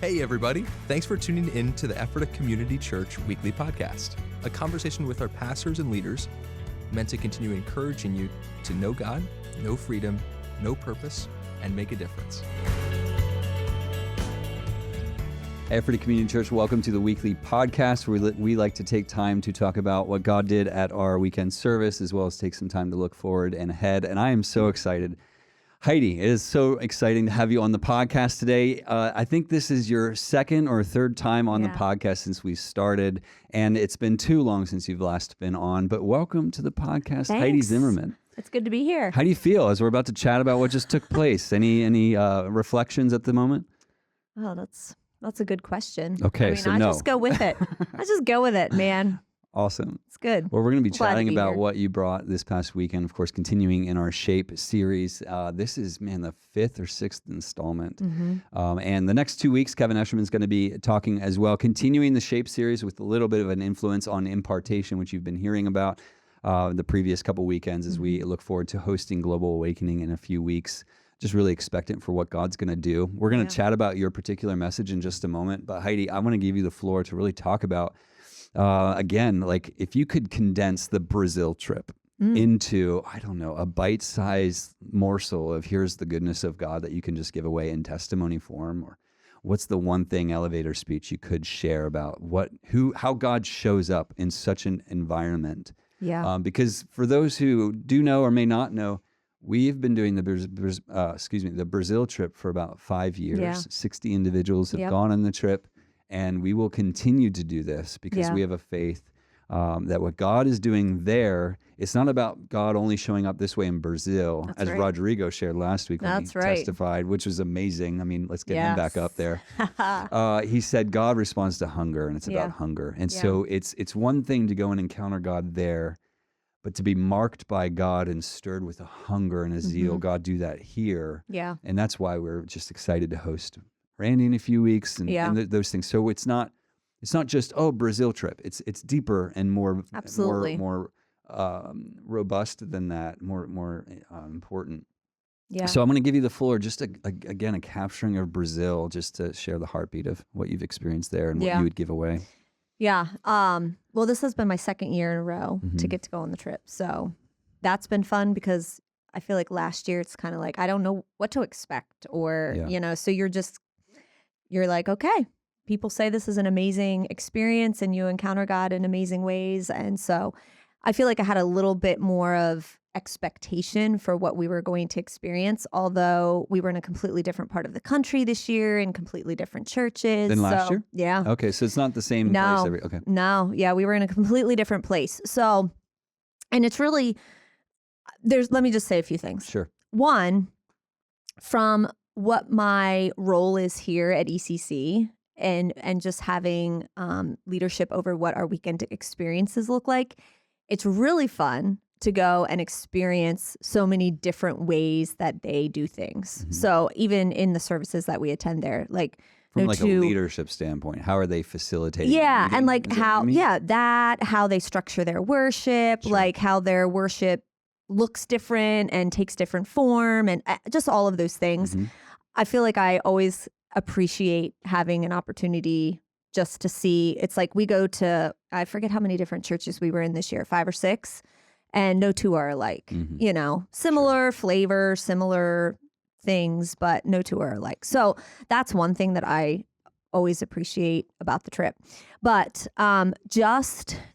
Hey, everybody. Thanks for tuning in to the Ephrata Community Church Weekly Podcast, a conversation with our pastors and leaders meant to continue encouraging you to know God, know freedom, know purpose, and make a difference. Ephrata Community Church, welcome to the weekly podcast where we like to take time to talk about what God did at our weekend service, as well as take some time to look forward and ahead. And I am so excited. Heidi, it is so exciting to have you on the podcast today. I think this is your second or third time on the podcast since we started, and it's been too long since you've last been on, but welcome to the podcast, Thanks. Heidi Zimmerman. It's good to be here. How do you feel as we're about to chat about what just took place? Any reflections at the moment? Oh, that's a good question. Okay, I mean, so I no. just go with it. I just go with it, man. Awesome. It's good. Well, we're going to be Glad to chatting be about here. what you brought this past weekend, of course, continuing in our Shape series. This is, the fifth or sixth installment. Mm-hmm. And the next 2 weeks, Kevin Escherman's going to be talking as well, continuing the Shape series with a little bit of an influence on impartation, which you've been hearing about the previous couple weekends as we look forward to hosting Global Awakening in a few weeks. Just really expectant for what God's going to do. We're going to chat about your particular message in just a moment. But Heidi, I want to give you the floor to really talk about again, like if you could condense the Brazil trip into, a bite-sized morsel of here's the goodness of God that you can just give away in testimony form, or what's the one thing elevator speech you could share about how God shows up in such an environment? Yeah. Because for those who do know or may not know, we've been doing the Brazil trip for about 5 years. Yeah. 60 individuals have gone on the trip. And we will continue to do this because we have a faith that what God is doing there, it's not about God only showing up this way in Brazil, as Rodrigo shared last week when he testified, which was amazing. I mean, let's get him back up there. He said God responds to hunger, and it's about hunger. And so it's one thing to go and encounter God there, but to be marked by God and stirred with a hunger and a zeal, God do that here. Yeah. And that's why we're just excited to host Randy in a few weeks and those things. So it's not just Brazil trip. It's deeper and more robust than that, more important. Yeah. So I'm going to give you the floor, just a capturing of Brazil, just to share the heartbeat of what you've experienced there and what you would give away. Yeah. Well, this has been my second year in a row to get to go on the trip. So that's been fun because I feel like last year it's kind of like I don't know what to expect, or so you're like, okay, people say this is an amazing experience and you encounter God in amazing ways. And so I feel like I had a little bit more of expectation for what we were going to experience, although we were in a completely different part of the country this year in completely different churches. Than last year? Yeah. Okay, so it's not the same place okay. No, yeah, we were in a completely different place. So, and it's really, let me just say a few things. Sure. One, from what my role is here at ECC and just having leadership over what our weekend experiences look like, it's really fun to go and experience so many different ways that they do things. Mm-hmm. So even in the services that we attend there, like from a leadership standpoint, how are they facilitating? Yeah, meeting? and like how they structure their worship, like how their worship looks different and takes different form, and just all of those things. Mm-hmm. I feel like I always appreciate having an opportunity just to see. It's like we go to, I forget how many different churches we were in this year, 5 or 6, and no two are alike. Mm-hmm. Similar flavor, similar things, but no two are alike. So that's one thing that I always appreciate about the trip. But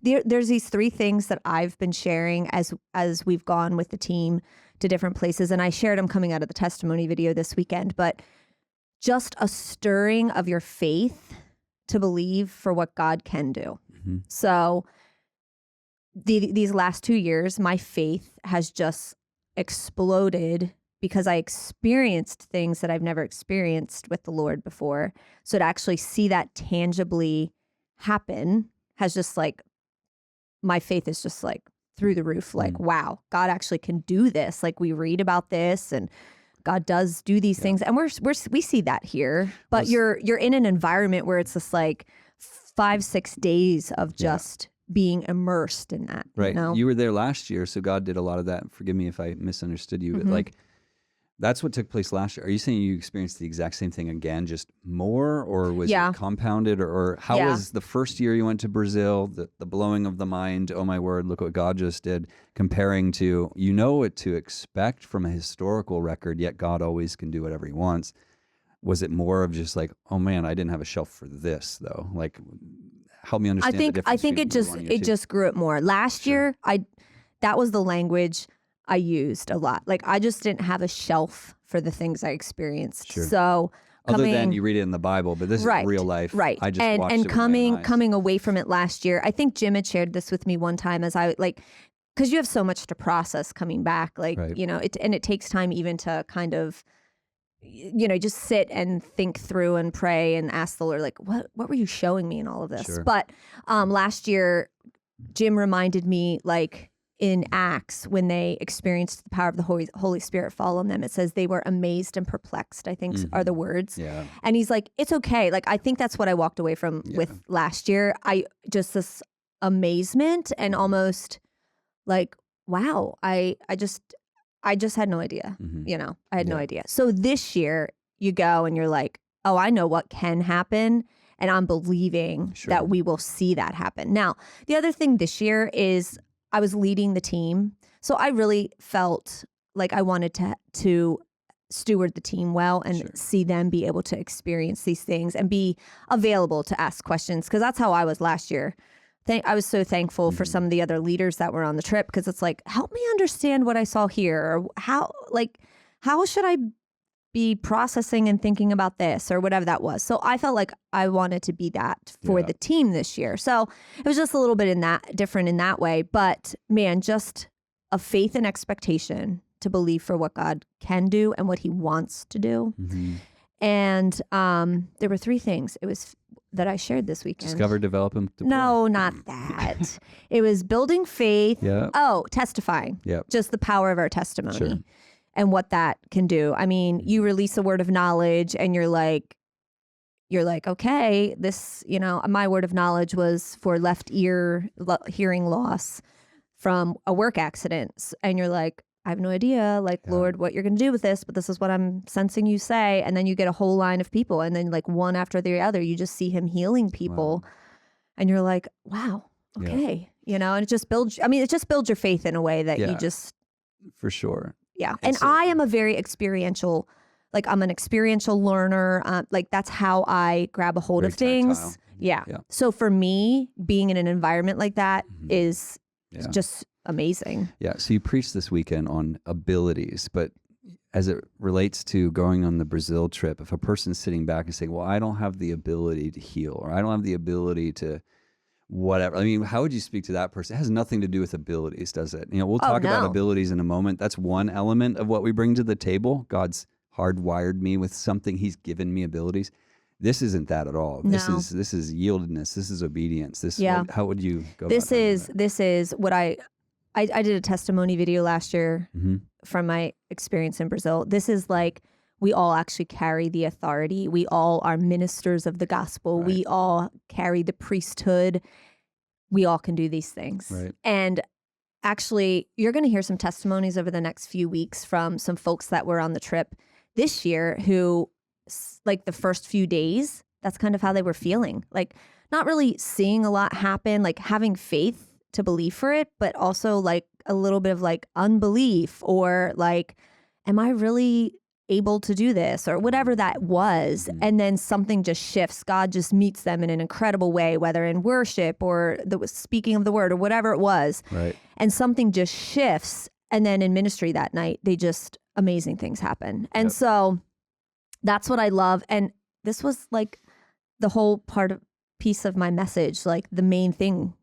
there's these 3 things that I've been sharing as we've gone with the team to different places. And I shared them coming out of the testimony video this weekend, but just a stirring of your faith to believe for what God can do. Mm-hmm. So these last 2 years, my faith has just exploded because I experienced things that I've never experienced with the Lord before. So to actually see that tangibly happen has just like, my faith is just like through the roof. Like, wow, God actually can do this. Like we read about this and God does do these things. And we see that here, but you're in an environment where it's just like 5-6 days of just being immersed in that. Right. You know? You were there last year, so God did a lot of that. Forgive me if I misunderstood you, but like that's what took place last year. Are you saying you experienced the exact same thing again, just more, or was Yeah. it compounded, or how Yeah. was the first year you went to Brazil, the blowing of the mind, oh my word, look what God just did, comparing to, you know what to expect from a historical record, yet God always can do whatever he wants. Was it more of just like, oh man, I didn't have a shelf for this though? Like, help me understand the difference. I think between year one and year two. just grew it more. Last Sure. year, that was the language I used a lot. Like I just didn't have a shelf for the things I experienced. Sure. So Other than you read it in the Bible, but this right, is real life. right? I just watched and it with my own eyes. coming away from it last year. I think Jim had shared this with me one time as I like, because you have so much to process coming back. Like Right. you know, it takes time even to kind of, you know, just sit and think through and pray and ask the Lord, like, what were you showing me in all of this? Sure. But last year, Jim reminded me, like in Acts, when they experienced the power of the Holy Spirit fall on them, it says they were amazed and perplexed, I think are the words. Yeah. And he's like, it's okay. Like, I think that's what I walked away from with last year. I just this amazement and almost like, wow, I just had no idea. You know, I had no idea. So this year you go and you're like, oh, I know what can happen. And I'm believing that we will see that happen. Now, the other thing this year is I was leading the team. So I really felt like I wanted to steward the team well and see them be able to experience these things and be available to ask questions. Because that's how I was last year. I was so thankful for some of the other leaders that were on the trip, because it's like, help me understand what I saw here, or how should I be processing and thinking about this, or whatever that was. So I felt like I wanted to be that for the team this year. So it was just a little bit different in that way. But man, just a faith and expectation to believe for what God can do and what he wants to do. And there were 3 things. It was that I shared this weekend. Discover, develop, and deploy. No, not that. It was building faith. Yeah. Oh, testifying. Yep. Just the power of our testimony. Sure. And what that can do. I mean, you release a word of knowledge and you're like, okay, this, you know, my word of knowledge was for left ear hearing loss from a work accident. And you're like, I have no idea, like, Lord, what you're going to do with this, but this is what I'm sensing you say. And then you get a whole line of people. And then like one after the other, you just see him healing people. Wow. And you're like, wow, okay. You know, and it just builds your faith in a way that you just. For sure. Yeah. And I am a very experiential, like I'm an experiential learner. Like that's how I grab a hold of things. Yeah. So for me, being in an environment like that is just amazing. Yeah. So you preached this weekend on abilities, but as it relates to going on the Brazil trip, if a person's sitting back and saying, well, I don't have the ability to heal, or I don't have the ability to whatever. I mean, how would you speak to that person? It has nothing to do with abilities, does it? You know, we'll talk about abilities in a moment. That's one element of what we bring to the table. God's hardwired me with something. He's given me abilities. This isn't that at all. No. This is yieldedness. This is obedience. How would you go about this is what I did a testimony video last year from my experience in Brazil. This is like, we all actually carry the authority. We all are ministers of the gospel. Right. We all carry the priesthood. We all can do these things. Right. And actually, you're going to hear some testimonies over the next few weeks from some folks that were on the trip this year who, like the first few days, that's kind of how they were feeling. Like not really seeing a lot happen, like having faith to believe for it, but also like a little bit of like unbelief, or like, am I really able to do this, or whatever that was. And then something just shifts. God just meets them in an incredible way, whether in worship or the speaking of the word or whatever it was. Right. And something just shifts. And then in ministry that night, amazing things happen. And so that's what I love. And this was like the whole piece of my message, like the main thing,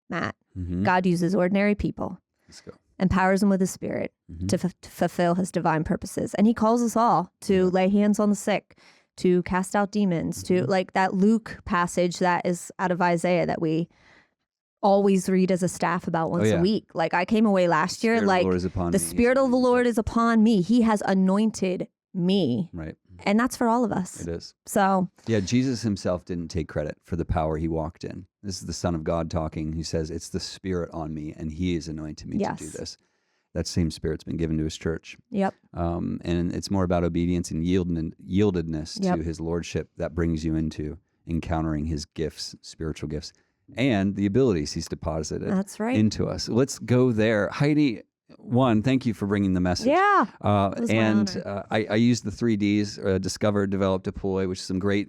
Matt. God uses ordinary people. Let's go. Empowers them with his spirit to fulfill his divine purposes. And he calls us all to lay hands on the sick, to cast out demons, to like that Luke passage that is out of Isaiah that we always read as a staff about once a week. Like I came away last year, like the Spirit of the Lord is upon me. He has anointed me. Right. And that's for all of us. It is. So. Yeah, Jesus himself didn't take credit for the power he walked in. This is the Son of God talking, who says, it's the Spirit on me, and he is anointed me to do this. that same Spirit's been given to his church. Yep. And it's more about obedience and yieldedness Yep. to his lordship that brings you into encountering his gifts, spiritual gifts, and the abilities he's deposited That's right. into us. Let's go there. Heidi, one, thank you for bringing the message. Yeah. It was my And honor. I used the 3Ds, discover, develop, deploy, which is some great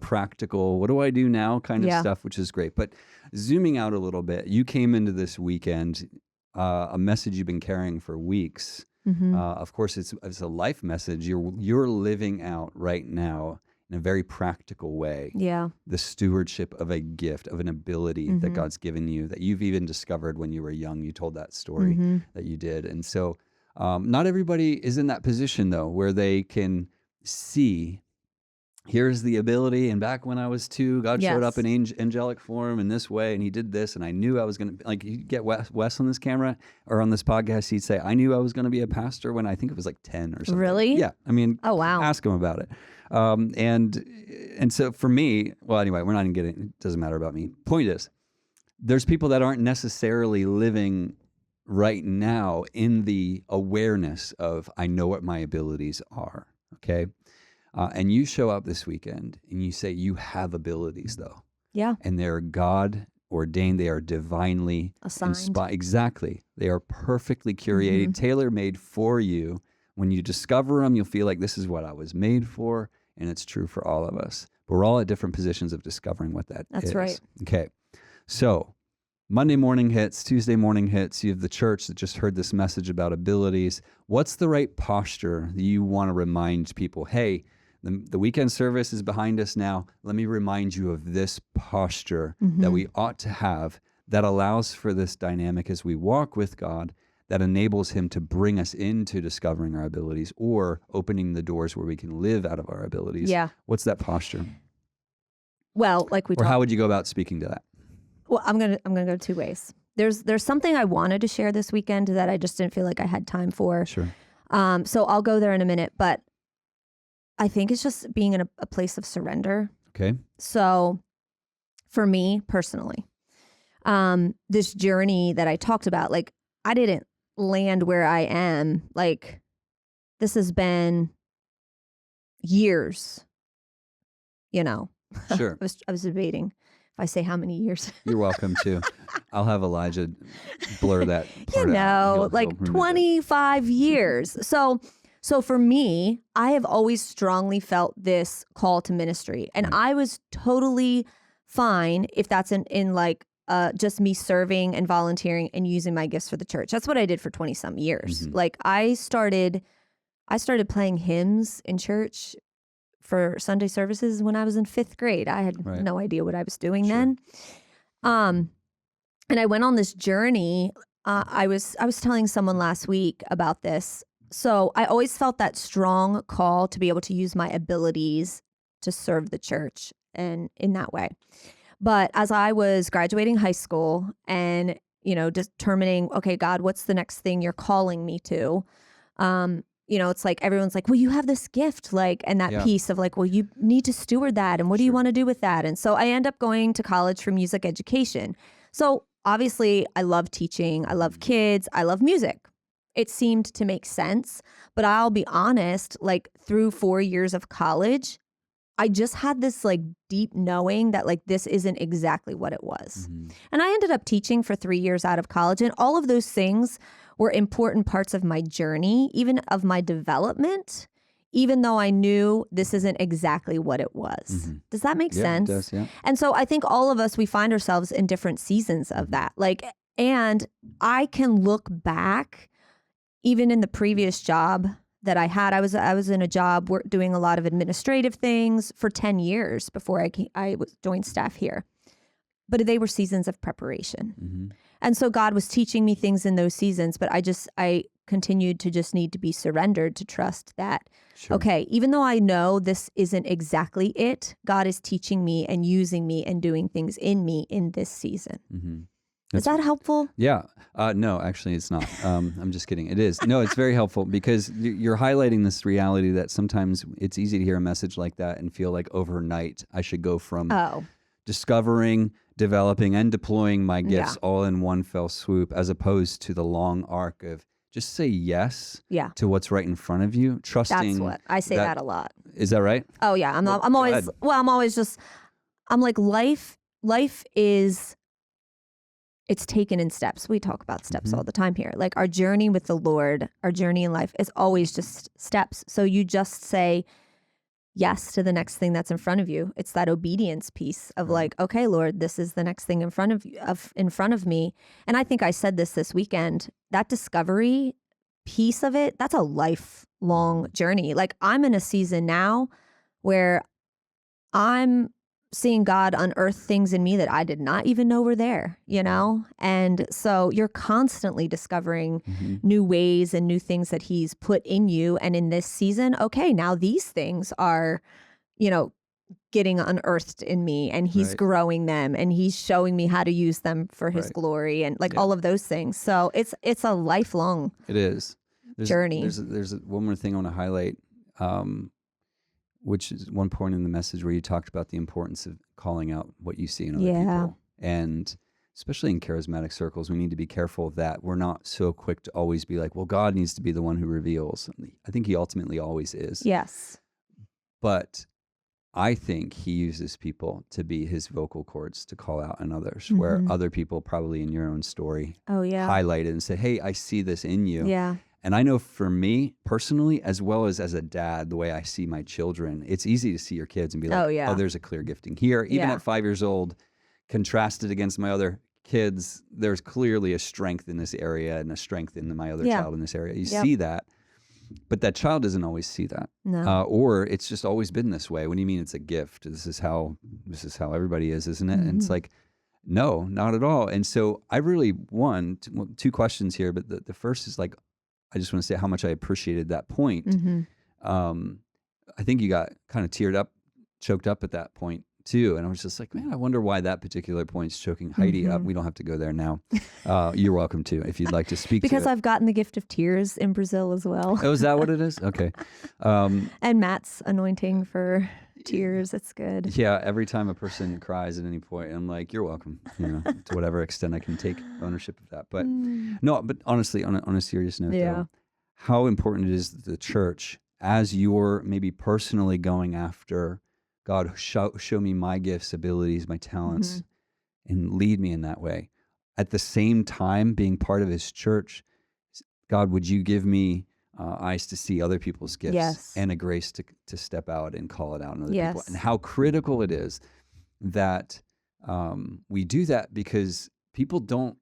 practical, what do I do now kind of Yeah. stuff, which is great. But zooming out a little bit, you came into this weekend, a message you've been carrying for weeks. Mhm. Of course, it's a life message you're living out right now in a very practical way. Yeah. The stewardship of a gift, of an ability that Mhm. God's given you, that you've even discovered when you were young. You told that story Mhm. that you did. And so not everybody is in that position, though, where they can see, here's the ability. And back when I was 2, God showed up Yes. in angelic form in this way, and he did this, and I knew I was going to, like, you get Wes on this camera or on this podcast, he'd say, I knew I was going to be a pastor when I think it was like 10 or something. Really? Yeah. I mean, Oh, wow. ask him about it. And so for me, well, anyway, we're not even getting, it doesn't matter about me. Point is, there's people that aren't necessarily living right now in the awareness of, I know what my abilities are. Okay. And you show up this weekend and you say, you have abilities though. Yeah. And they're God ordained. They are divinely Assigned. Exactly. They are perfectly curated, Mm-hmm. tailor-made for you. When you discover them, you'll feel like this is what I was made for. And it's true for all of us. But we're all at different positions of discovering what that is. That's right. Okay. So Monday morning hits, Tuesday morning hits. You have the church that just heard this message about abilities. What's the right posture that you want to remind people? Hey, the weekend service is behind us now. Let me remind you of this posture that we ought to have that allows for this dynamic as we walk with God, that enables him to bring us into discovering our abilities or opening the doors where we can live out of our abilities. Yeah. What's that posture? Well, like we Or how would you go about speaking to that? Well, I'm gonna go 2 ways. There's something I wanted to share this weekend that I just didn't feel like I had time for. Sure. So I'll go there in a minute, but I think it's just being in a place of surrender. Okay. So for me personally, this journey that I talked about, like I didn't land where I am. Like this has been years, you know. Sure. I was debating if I say how many years. You're welcome to. I'll have Elijah blur that part You out. know, He'll like remove it. 25 years. So for me, I have always strongly felt this call to ministry, and Right. I was totally fine if that's in like just me serving and volunteering and using my gifts for the church. That's what I did for 20 some years. Mhm. Like I started playing hymns in church for Sunday services when I was in 5th grade. I had Right. no idea what I was doing Sure. then. And I went on this journey. I was telling someone last week about this. So I always felt that strong call to be able to use my abilities to serve the church and in that way. But as I was graduating high school and, you know, determining, okay, God, what's the next thing you're calling me to? You know, it's like everyone's like, well, you have this gift, like, and that Yeah. piece of like, well, you need to steward that. And what do you Sure. want to do with that? And so I end up going to college for music education. So obviously, I love teaching, I love kids, I love music. It seemed to make sense. But I'll be honest, like through 4 years of college, I just had this like deep knowing that like this isn't exactly what it was. Mhm. And I ended up teaching for 3 years out of college. And all of those things were important parts of my journey, even of my development, even though I knew this isn't exactly what it was. Mhm. Does that make Yeah, sense? it does, yeah. And so I think all of us, we find ourselves in different seasons of that. Like, and I can look back, even in the previous job that I had, I was in a job doing a lot of administrative things for 10 years before I joined staff here. But they were seasons of preparation. Mhm. And so God was teaching me things in those seasons, but I continued to just need to be surrendered to trust that, Sure. okay, even though I know this isn't exactly it, God is teaching me and using me and doing things in me in this season. Mhm. Is that helpful? Yeah. No, actually, it's not. I'm just kidding. It is. No, it's very helpful because you're highlighting this reality that sometimes it's easy to hear a message like that and feel like overnight I should go from Oh, discovering, developing, and deploying my gifts Yeah. all in one fell swoop, as opposed to the long arc of just say yes Yeah. to what's right in front of you, trusting. That's what I say that a lot. Is that right? Oh yeah. I'm like life is, it's taken in steps. We talk about steps all the time here. Like our journey with the Lord, our journey in life is always just steps. So you just say yes to the next thing that's in front of you. It's that obedience piece of like, okay, Lord, this is the next thing in front of me. And I think I said this weekend, that discovery piece of it, that's a lifelong journey. Like I'm in a season now where I'm seeing God unearth things in me that I did not even know were there, you know? And so you're constantly discovering new ways and new things that he's put in you. And in this season, okay, now these things are, you know, getting unearthed in me, and he's growing them, and he's showing me how to use them for his glory, and like all of those things. So it's a lifelong journey. There's one more thing I want to highlight, which is one point in the message where you talked about the importance of calling out what you see in other people. And especially in charismatic circles, we need to be careful that we're not so quick to always be like, well, God needs to be the one who reveals. I think he ultimately always is. Yes. But I think he uses people to be his vocal cords to call out in others, where other people probably in your own story highlight it and say, hey, I see this in you. Yeah. And I know for me personally, as well as a dad, the way I see my children, it's easy to see your kids and be like, oh, there's a clear gifting here. Even at 5 years old, contrasted against my other kids, there's clearly a strength in this area and a strength in my other child in this area. You see that, but that child doesn't always see that. No. Or it's just always been this way. What do you mean it's a gift? This is how everybody is, isn't it? And it's like, no, not at all. And so I really two questions here, but the first is like, I just want to say how much I appreciated that point. I think you got kind of choked up at that point too. And I was just like, man, I wonder why that particular point's choking Heidi up. We don't have to go there now. You're welcome to, if you'd like to speak because to it. I've gotten the gift of tears in Brazil as well. Oh, is that what it is? Okay. And Matt's anointing for tears. It's good. Yeah. Every time a person cries at any point, I'm like, you're welcome, to whatever extent I can take ownership of that. But no, but honestly, on a serious note, though, how important it is that the church, as you're maybe personally going after God, show me my gifts, abilities, my talents, and lead me in that way. At the same time, being part of his church, God, would you give me eyes to see other people's gifts and a grace to step out and call it out in other people. And how critical it is that we do that, because people don't,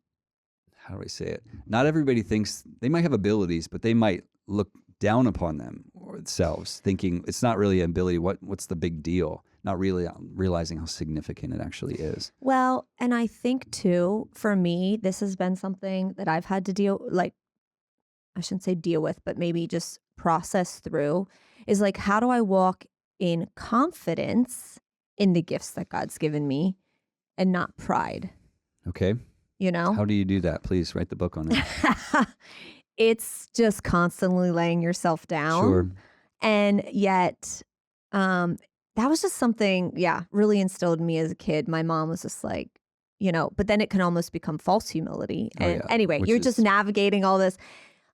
how do I say it? Not everybody thinks, they might have abilities, but they might look down upon themselves, thinking it's not really an ability. What's the big deal? Not really realizing how significant it actually is. Well, and I think too, for me, this has been something that I've had to I shouldn't say deal with, but maybe just process through, is like, how do I walk in confidence in the gifts that God's given me and not pride? Okay. How do you do that? Please write the book on it. It's just constantly laying yourself down. Sure. And yet, that was just something, really instilled in me as a kid. My mom was just like, but then it can almost become false humility. And anyway, you're just navigating all this.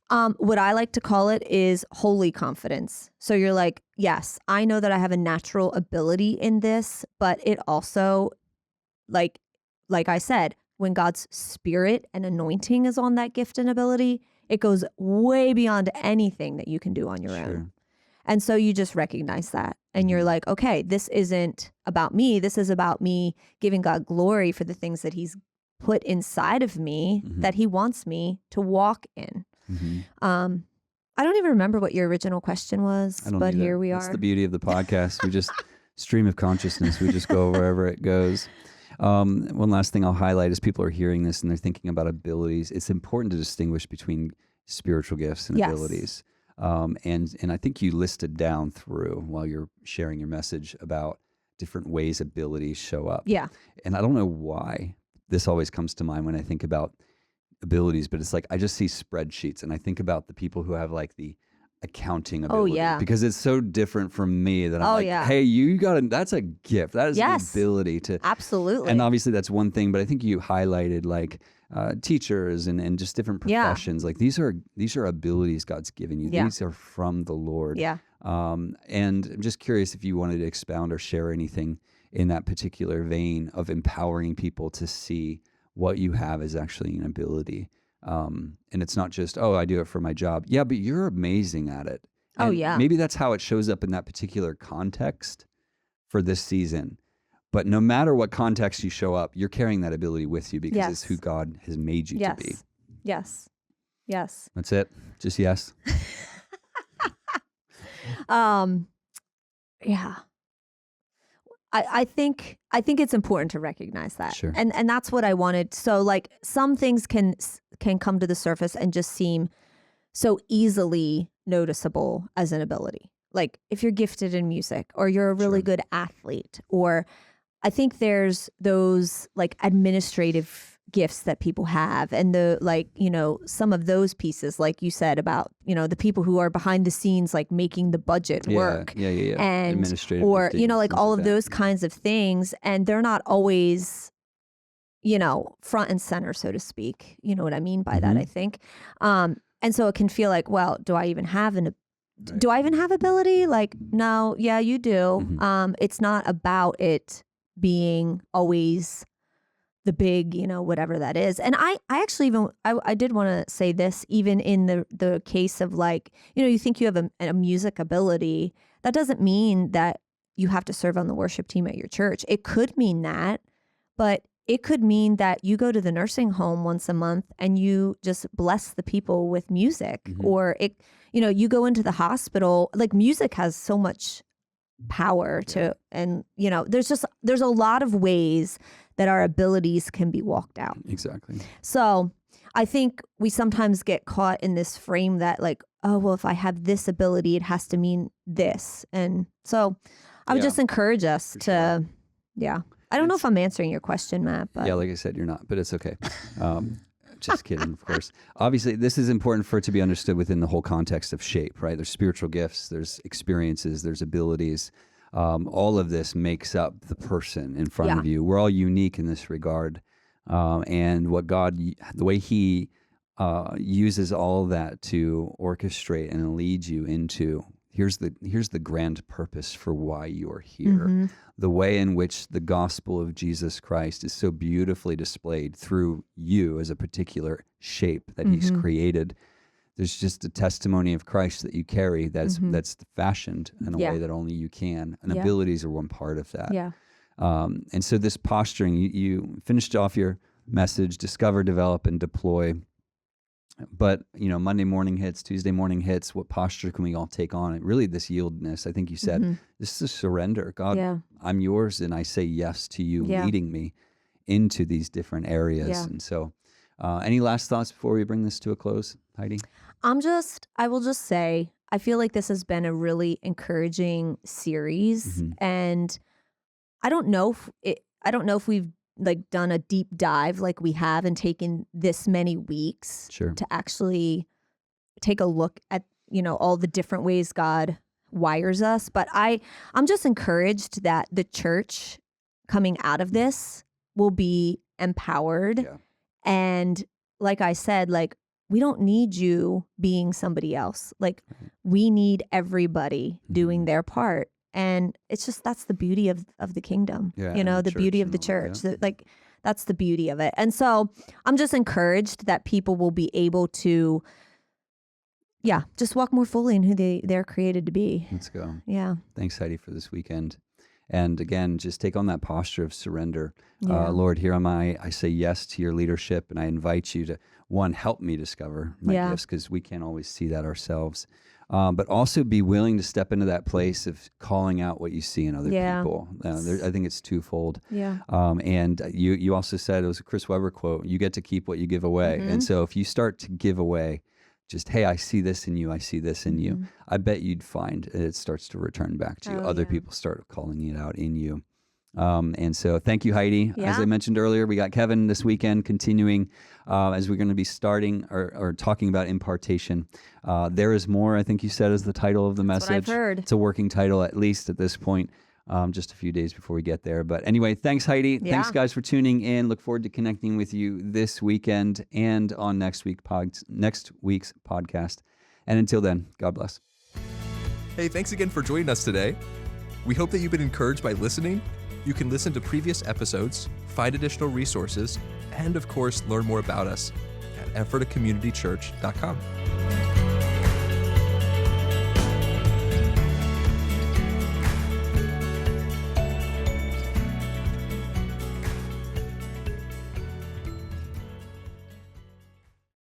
What I like to call it is holy confidence. So you're like, yes, I know that I have a natural ability in this, but it also, like I said, when God's spirit and anointing is on that gift and ability, it goes way beyond anything that you can do on your own. And so you just recognize that. And you're like, okay, this isn't about me. This is about me giving God glory for the things that he's put inside of me that he wants me to walk in. I don't even remember what your original question was, but here we are. That's the beauty of the podcast. We just stream of consciousness. We just go wherever it goes. One last thing I'll highlight is people are hearing this and they're thinking about abilities. It's important to distinguish between spiritual gifts and abilities. And I think you listed down through while you're sharing your message about different ways abilities show up. Yeah. And I don't know why this always comes to mind when I think about abilities, but it's like I just see spreadsheets and I think about the people who have like the accounting ability because it's so different from me that I'm hey, you got that's a gift. That is the ability to absolutely. And obviously that's one thing, but I think you highlighted like teachers and just different professions. Like these are abilities God's given you. These are from the Lord. Yeah. And I'm just curious if you wanted to expound or share anything in that particular vein of empowering people to see what you have is actually an ability. And it's not just, I do it for my job. Yeah, but you're amazing at it. And maybe that's how it shows up in that particular context for this season. But no matter what context you show up, you're carrying that ability with you because it's who God has made you to be. Yes. That's it. Just yes. Yeah. I think it's important to recognize that. Sure. And that's what I wanted. So like some things can come to the surface and just seem so easily noticeable as an ability. Like if you're gifted in music or you're a really good athlete, or I think there's those like administrative gifts that people have, and the like, some of those pieces, like you said about, the people who are behind the scenes, like making the budget work. Yeah. And, administrative or, things, like all of that. those kinds of things. And they're not always, front and center, so to speak. You know what I mean by that, I think. And so it can feel like, well, do I even have ability? Like, no, yeah, you do. It's not about it being always the big, whatever that is. And I actually I did want to say this, even in the case of like, you think you have a music ability, that doesn't mean that you have to serve on the worship team at your church. It could mean that, but it could mean that you go to the nursing home once a month and you just bless the people with music, or you go into the hospital. Like music has so much power to, and there's a lot of ways that our abilities can be walked out. Exactly. So I think we sometimes get caught in this frame that like, oh, well, if I have this ability, it has to mean this. And so I would just encourage us to, I don't know if I'm answering your question, Matt, but. Yeah, like I said, you're not, but it's okay. Just kidding, of course. Obviously, this is important for it to be understood within the whole context of shape, right? There's spiritual gifts, there's experiences, there's abilities. All of this makes up the person in front of you. We're all unique in this regard. And what God, the way He uses all of that to orchestrate and lead you into, here's the grand purpose for why you're here. The way in which the gospel of Jesus Christ is so beautifully displayed through you as a particular shape that He's created. There's just a testimony of Christ that you carry that's fashioned in a way that only you can. And abilities are one part of that. Yeah. And so this posturing, you finished off your message, discover, develop, and deploy. But, Monday morning hits, Tuesday morning hits, what posture can we all take on? And really this yieldedness, I think you said, this is surrender. God, I'm yours, and I say yes to you leading me into these different areas. Yeah. And so any last thoughts before we bring this to a close, Heidi? I will just say, I feel like this has been a really encouraging series. And I don't know if we've like done a deep dive like we have and taken this many weeks to actually take a look at, all the different ways God wires us. But I'm just encouraged that the church coming out of this will be empowered. Yeah. And like I said, like, we don't need you being somebody else. Like we need everybody doing their part. And it's just, that's the beauty of the kingdom, the beauty of the church. Like that's the beauty of it. And so I'm just encouraged that people will be able to, just walk more fully in who they're created to be. Let's go. Yeah. Thanks, Heidi, for this weekend. And again, just take on that posture of surrender. Lord, here am I. I say yes to your leadership, and I invite you to, one, help me discover my gifts, because we can't always see that ourselves. But also be willing to step into that place of calling out what you see in other people. I think it's twofold. Yeah. And you also said, it was a Chris Webber quote, you get to keep what you give away. And so if you start to give away just, hey, I see this in you, I see this in you, I bet you'd find it starts to return back to you. Other people start calling it out in you. And so thank you, Heidi. As I mentioned earlier, we got Kevin this weekend continuing as we're going to be starting or talking about impartation. There is more, I think you said, is the title of the message. That's what I've heard. It's a working title, at least at this point. just a few days before we get there. But anyway, thanks, Heidi. Yeah. Thanks, guys, for tuning in. Look forward to connecting with you this weekend and on next week's podcast. And until then, God bless. Hey, thanks again for joining us today. We hope that you've been encouraged by listening. You can listen to previous episodes, find additional resources, and of course, learn more about us at EphphatahCommunityChurch.com.